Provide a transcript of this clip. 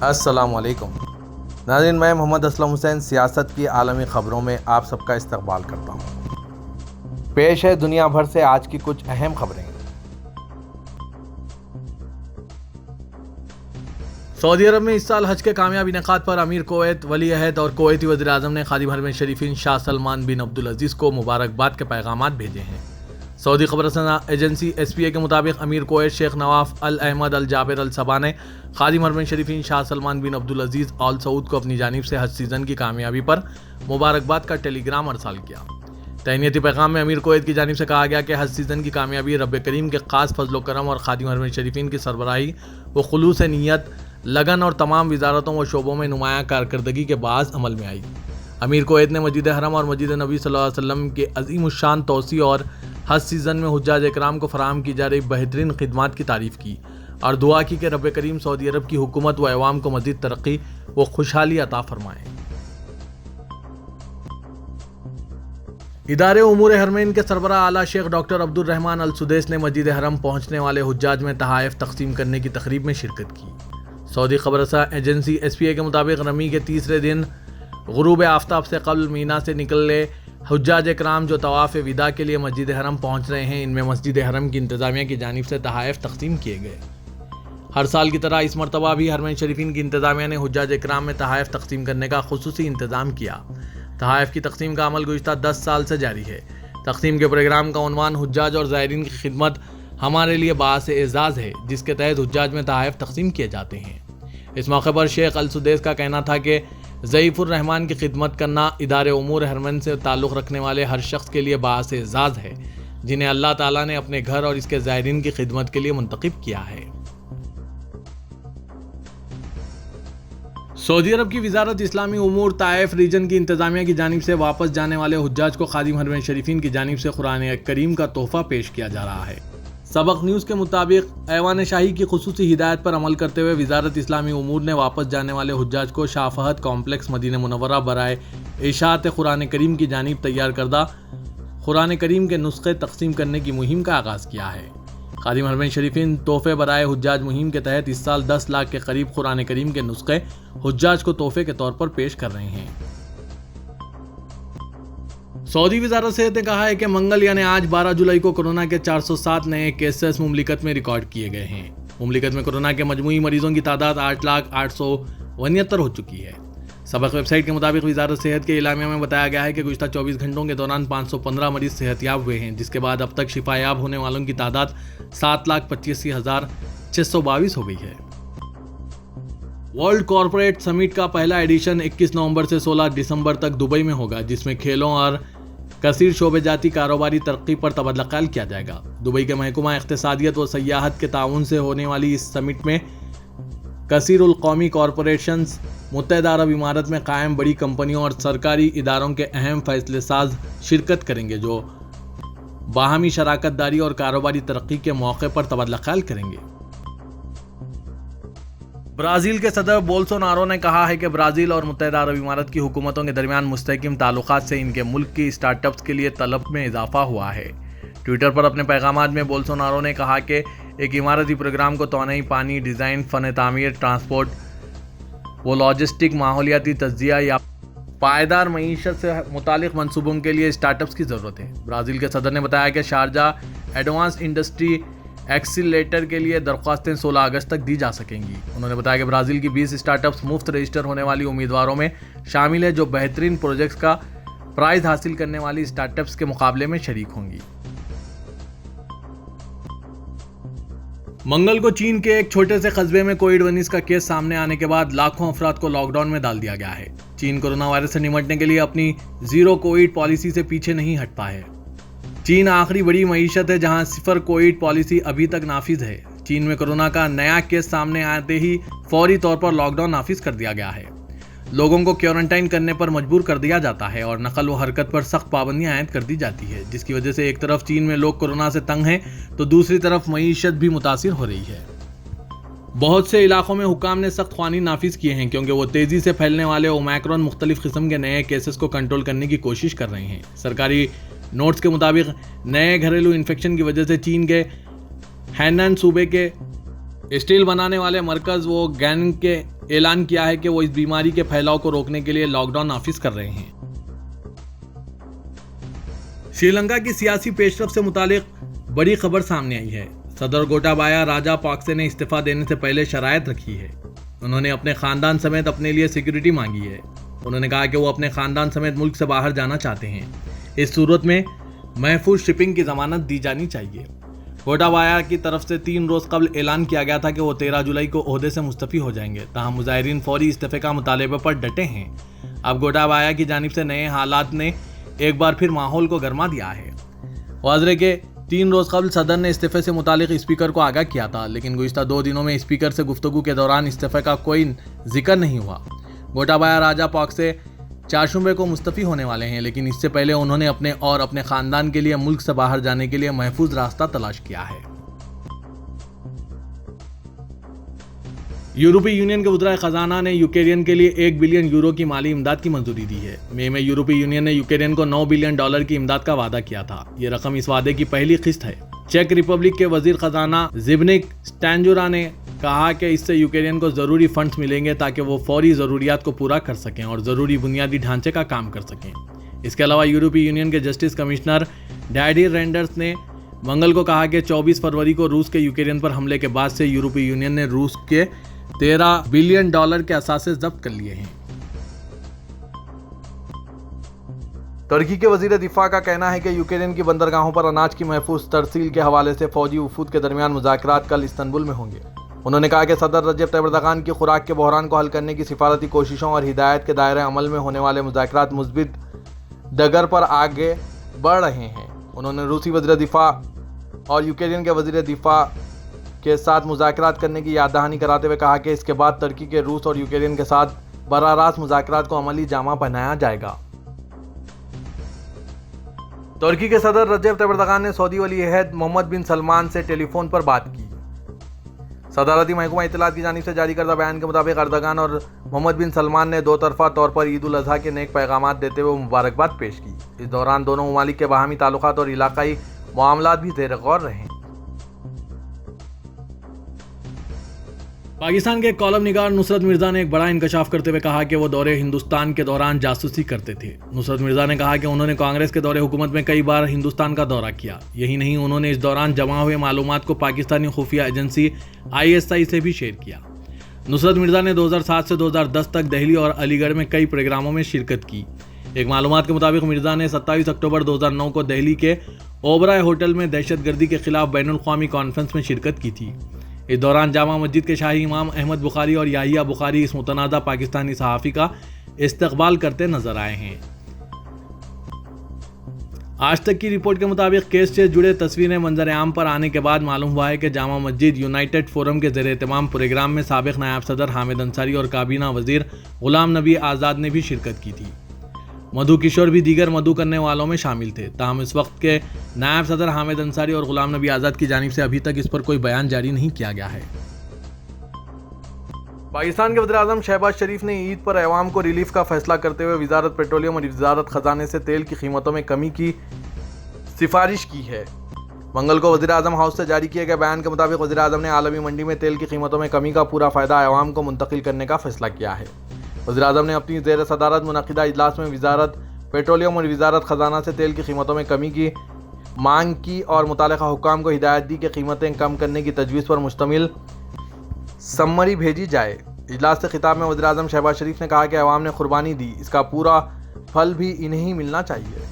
السلام علیکم ناظرین، میں محمد اسلم حسین سیاست کی عالمی خبروں میں آپ سب کا استقبال کرتا ہوں۔ پیش ہے دنیا بھر سے آج کی کچھ اہم خبریں۔ سعودی عرب میں اس سال حج کے کامیاب انعقاد پر امیر کویت ولی عہد اور کویتی وزیر اعظم نے خادم حرمین شریفین شاہ سلمان بن عبدالعزیز کو مبارکباد کے پیغامات بھیجے ہیں۔ سعودی خبر رساں ایجنسی SPA کے مطابق امیر کویت شیخ نواف احمد الجابر الصباح نے خادم حرمین شریفین شاہ سلمان بن عبدالعزیز آل سعود کو اپنی جانب سے حج سیزن کی کامیابی پر مبارکباد کا ٹیلی گرام ارسال کیا۔ تہنیتی پیغام میں امیر کویت کی جانب سے کہا گیا کہ حج سیزن کی کامیابی رب کریم کے خاص فضل و کرم اور خادم حرمین شریفین کی سربراہی و خلوص نیت، لگن اور تمام وزارتوں و شعبوں میں نمایاں کارکردگی کے باعث عمل میں آئی۔ امیر کویت نے مسجد حرم اور مسجد نبی صلی اللہ علیہ وسلم کے عظیم الشان توسیع اور حج سیزن میں حجاج اکرام کو فراہم کی جا رہی بہترین خدمات کی تعریف کی اور دعا کی کہ رب کریم سعودی عرب کی حکومت و عوام کو مزید ترقی و خوشحالی عطا فرمائے۔ ادارے امور حرمین کے سربراہ اعلیٰ شیخ ڈاکٹر عبد الرحمن السدیس نے مسجد حرم پہنچنے والے حجاج میں تحائف تقسیم کرنے کی تقریب میں شرکت کی۔ سعودی خبر رساں ایجنسی SPA کے مطابق رمی کے تیسرے دن غروب آفتاب سے قبل مینا سے نکلے حجاج اکرام جو طواف وداع کے لیے مسجد حرم پہنچ رہے ہیں، ان میں مسجد حرم کی انتظامیہ کی جانب سے تحائف تقسیم کیے گئے۔ ہر سال کی طرح اس مرتبہ بھی حرمین شریفین کی انتظامیہ نے حجاج اکرام میں تحائف تقسیم کرنے کا خصوصی انتظام کیا۔ تحائف کی تقسیم کا عمل گزشتہ 10 سال سے جاری ہے۔ تقسیم کے پروگرام کا عنوان حجاج اور زائرین کی خدمت ہمارے لیے باعث اعزاز ہے، جس کے تحت حجاج میں تحائف تقسیم کیے جاتے ہیں۔ اس موقع پر شیخ السدیس کا کہنا تھا کہ ضعیف الرحمان کی خدمت کرنا ادارے امور حرمین سے تعلق رکھنے والے ہر شخص کے لیے باعث اعزاز ہے، جنہیں اللہ تعالیٰ نے اپنے گھر اور اس کے زائرین کی خدمت کے لیے منتخب کیا ہے۔ سعودی عرب کی وزارت اسلامی امور طائف ریجن کی انتظامیہ کی جانب سے واپس جانے والے حجاج کو خادم حرمین شریفین کی جانب سے قرآن کریم کا تحفہ پیش کیا جا رہا ہے۔ سبق نیوز کے مطابق ایوان شاہی کی خصوصی ہدایت پر عمل کرتے ہوئے وزارت اسلامی امور نے واپس جانے والے حجاج کو شاہ فہد کمپلیکس مدینہ منورہ برائے اشاعت قرآن کریم کی جانب تیار کردہ قرآن کریم کے نسخے تقسیم کرنے کی مہم کا آغاز کیا ہے۔ خادم حرمین شریفین تحفے برائے حجاج مہم کے تحت اس سال 10 لاکھ کے قریب قرآن کریم کے نسخے حجاج کو تحفے کے طور پر پیش کر رہے ہیں۔ سعودی وزارت صحت نے کہا ہے کہ منگل یعنی آج 12 جولائی کو کورونا کے 407 نئے کیسز مملکت میں ریکارڈ کیے گئے ہیں۔ مملکت میں کورونا کے مجموعی مریضوں کی تعداد 8,08,69 ہو چکی ہے۔ سبق ویب سائٹ کے مطابق وزارت صحت کے اعلامیہ میں بتایا گیا ہے کہ گزشتہ 24 گھنٹوں کے دوران 515 مریض صحت یاب ہوئے ہیں، جس کے بعد اب تک شفا یاب ہونے والوں کی تعداد 7,85,622 ہو گئی ہے۔ ورلڈ کارپوریٹ سمٹ کا پہلا ایڈیشن 21 نومبر سے 16 دسمبر تک دبئی میں ہوگا، جس میں کھیلوں اور کثیر شعبے جاتی کاروباری ترقی پر تبادلہ خیال کیا جائے گا۔ دبئی کے محکمہ اقتصادیت و سیاحت کے تعاون سے ہونے والی اس سمٹ میں کثیر القومی کارپوریشنز، متحدہ عرب امارات میں قائم بڑی کمپنیوں اور سرکاری اداروں کے اہم فیصلے ساز شرکت کریں گے، جو باہمی شراکت داری اور کاروباری ترقی کے موقع پر تبادلہ خیال کریں گے۔ برازیل کے صدر بولسونارو نے کہا ہے کہ برازیل اور متحدہ عرب امارات کی حکومتوں کے درمیان مستحکم تعلقات سے ان کے ملک کی اسٹارٹ اپس کے لیے طلب میں اضافہ ہوا ہے۔ ٹویٹر پر اپنے پیغامات میں بولسونارو نے کہا کہ ایک اماراتی پروگرام کو توانائی، پانی، ڈیزائن، فن تعمیر، ٹرانسپورٹ و لاجسٹک، ماحولیاتی تجزیہ یا پائیدار معیشت سے متعلق منصوبوں کے لیے اسٹارٹ اپس کی ضرورت ہے۔ برازیل کے صدر نے بتایا کہ شارجہ ایڈوانس انڈسٹری ایکسیلیٹر کے لیے درخواستیں 16 اگست تک دی جا سکیں گی۔ انہوں نے بتایا کہ برازیل کی 20 اسٹارٹ اپس مفت رجسٹر ہونے والی امیدواروں میں شامل ہیں، جو بہترین پروجیکٹس کا پرائز حاصل کرنے والی اسٹارٹ اپس کے مقابلے میں شریک ہوں گی۔ منگل کو چین کے ایک چھوٹے سے قصبے میں کووڈ-19 کا کیس سامنے آنے کے بعد لاکھوں افراد کو لاک ڈاؤن میں ڈال دیا گیا ہے۔ چین کورونا وائرس سے نمٹنے کے لیے اپنی زیرو کووڈ پالیسی سے پیچھے نہیں ہٹتا ہے۔ چین آخری بڑی معیشت ہے جہاں صفر کووڈ پالیسی ابھی تک نافذ ہے۔ چین میں کورونا کا نیا کیس سامنے آتے ہی فوری طور پر لاک ڈاؤن نافذ کر دیا گیا ہے۔ لوگوں کو کوارنٹائن کرنے پر مجبور کر دیا جاتا ہے اور نقل و حرکت پر سخت پابندیاں عائد کر دی جاتی ہے، جس کی وجہ سے ایک طرف چین میں لوگ کورونا سے تنگ ہیں تو دوسری طرف معیشت بھی متاثر ہو رہی ہے۔ بہت سے علاقوں میں حکام نے سخت قوانین نافذ کیے ہیں کیونکہ وہ تیزی سے پھیلنے والے اومیکرون مختلف قسم کے نئے کیسز کو کنٹرول کرنے کی کوشش کر رہے ہیں۔ سرکاری نوٹس کے مطابق نئے گھریلو انفیکشن کی وجہ سے چین کے ہینان صوبے کے اسٹیل بنانے والے مرکز وہ گینگ کے اعلان کیا ہے کہ وہ اس بیماری کے پھیلاؤ کو روکنے کے لیے لاک ڈاؤن نافذ کر رہے ہیں۔ سری لنکا کی سیاسی پیش رفت سے متعلق بڑی خبر سامنے آئی ہے۔ صدر گوٹابایا راجاپاکسے نے استعفیٰ دینے سے پہلے شرائط رکھی ہے۔ انہوں نے اپنے خاندان سمیت اپنے لیے سیکیورٹی مانگی ہے۔ انہوں نے کہا کہ وہ اپنے خاندان سمیت ملک سے باہر جانا چاہتے ہیں۔ اس صورت میں محفوظ شپنگ کی ضمانت دی جانی چاہیے۔ گوٹابایا کی طرف سے 3 روز قبل اعلان کیا گیا تھا کہ وہ 13 جولائی کو عہدے سے مستعفی ہو جائیں گے، تاہم مظاہرین فوری استعفے کا مطالبے پر ڈٹے ہیں۔ اب گوٹابایا کی جانب سے نئے حالات نے ایک بار پھر ماحول کو گرما دیا ہے۔ واضح کہ 3 روز قبل صدر نے استعفے سے متعلق اسپیکر کو آگاہ کیا تھا، لیکن گزشتہ 2 دنوں میں اسپیکر سے گفتگو کے دوران استعفے کا کوئی ذکر نہیں ہوا۔ گوٹابایا راجاپاکسے چہارشنبے کو مستعفی ہونے والے ہیں، لیکن اس سے پہلے انہوں نے اپنے اور اپنے خاندان کے لیے ملک سے باہر جانے کے لیے محفوظ راستہ تلاش کیا ہے۔ یورپی یونین کے وزراء خزانہ نے یوکرین کے لیے 1 بلین یورو کی مالی امداد کی منظوری دی ہے۔ مئی میں یورپی یونین نے یوکرین کو $9 بلین کی امداد کا وعدہ کیا تھا۔ یہ رقم اس وعدے کی پہلی قسط ہے۔ چیک ریپبلک کے وزیر خزانہ زبنک سٹانجورا نے کہا کہ اس سے یوکرین کو ضروری فنڈز ملیں گے تاکہ وہ فوری ضروریات کو پورا کر سکیں اور ضروری بنیادی ڈھانچے کا کام کر سکیں۔ اس کے علاوہ یورپی یونین کے جسٹس کمشنر ڈیڈی رینڈرز نے منگل کو کہا کہ 24 فروری کو روس کے یوکرین پر حملے کے بعد سے یورپی یونین نے روس کے $13 بلین کے اثاثے ضبط کر لیے ہیں۔ ترکی کے وزیر دفاع کا کہنا ہے کہ یوکرین کی بندرگاہوں پر اناج کی محفوظ ترسیل کے حوالے سے فوجی وفود کے درمیان مذاکرات کل استنبول میں ہوں گے۔ انہوں نے کہا کہ صدر رجب طیب اردوغان کی خوراک کے بحران کو حل کرنے کی سفارتی کوششوں اور ہدایت کے دائرۂ عمل میں ہونے والے مذاکرات مثبت ڈگر پر آگے بڑھ رہے ہیں۔ انہوں نے روسی وزیر دفاع اور یوکرین کے وزیر دفاع کے ساتھ مذاکرات کرنے کی یاد دہانی کراتے ہوئے کہا کہ اس کے بعد ترکی کے روس اور یوکرین کے ساتھ براہ راست مذاکرات کو عملی جامہ پہنایا جائے گا۔ ترکی کے صدر رجب طیب اردوغان نے سعودی ولی عہد محمد بن سلمان سے ٹیلی فون پر بات کی۔ صدارتی محکمہ اطلاعات کی جانب سے جاری کردہ بیان کے مطابق اردوغان اور محمد بن سلمان نے 2 طرفہ طور پر عید الاضحیٰ کے نیک پیغامات دیتے ہوئے مبارکباد پیش کی۔ اس دوران دونوں ممالک کے باہمی تعلقات اور علاقائی معاملات بھی زیر غور رہے۔ پاکستان کے کالم نگار نصرت مرزا نے ایک بڑا انکشاف کرتے ہوئے کہا کہ وہ دورے ہندوستان کے دوران جاسوسی کرتے تھے۔ نصرت مرزا نے کہا کہ انہوں نے کانگریس کے دور حکومت میں کئی بار ہندوستان کا دورہ کیا۔ یہی نہیں، انہوں نے اس دوران جمع ہوئے معلومات کو پاکستانی خفیہ ایجنسی ISI سے بھی شیئر کیا۔ نصرت مرزا نے 2007 سے 2010 تک دہلی اور علی گڑھ میں کئی پروگراموں میں شرکت کی۔ ایک معلومات کے مطابق مرزا نے 27 اکتوبر 2009 کو دہلی کے اوبرائے ہوٹل میں دہشت گردی کے خلاف بین الاقوامی کانفرنس میں شرکت کی تھی۔ اس دوران جامع مسجد کے شاہی امام احمد بخاری اور یحییٰ بخاری اس متنازع پاکستانی صحافی کا استقبال کرتے نظر آئے ہیں۔ آج تک کی رپورٹ کے مطابق کیس سے جڑے تصویریں منظر عام پر آنے کے بعد معلوم ہوا ہے کہ جامع مسجد یونائٹڈ فورم کے زیر اہتمام پروگرام میں سابق نائب صدر حامد انصاری اور کابینہ وزیر غلام نبی آزاد نے بھی شرکت کی تھی۔ مدھو کشور بھی دیگر مدعو کرنے والوں میں شامل تھے، تاہم اس وقت کے نائب صدر حامد انصاری اور غلام نبی آزاد کی جانب سے ابھی تک اس پر کوئی بیان جاری نہیں کیا گیا ہے۔ پاکستان کے وزیراعظم شہباز شریف نے عید پر عوام کو ریلیف کا فیصلہ کرتے ہوئے وزارت پیٹرولیم اور وزارت خزانے سے تیل کی قیمتوں میں کمی کی سفارش کی ہے۔ منگل کو وزیراعظم ہاؤس سے جاری کیے گئے بیان کے مطابق وزیراعظم نے عالمی منڈی میں تیل کی قیمتوں میں کمی کا پورا فائدہ عوام کو منتقل کرنے کا فیصلہ کیا ہے۔ وزیراعظم نے اپنی زیر صدارت منعقدہ اجلاس میں وزارت پیٹرولیم اور وزارت خزانہ سے تیل کی قیمتوں میں کمی کی مانگ کی اور متعلقہ حکام کو ہدایت دی کہ قیمتیں کم کرنے کی تجویز پر مشتمل سمری بھیجی جائے۔ اجلاس سے خطاب میں وزیراعظم شہباز شریف نے کہا کہ عوام نے قربانی دی، اس کا پورا پھل بھی انہیں ملنا چاہیے۔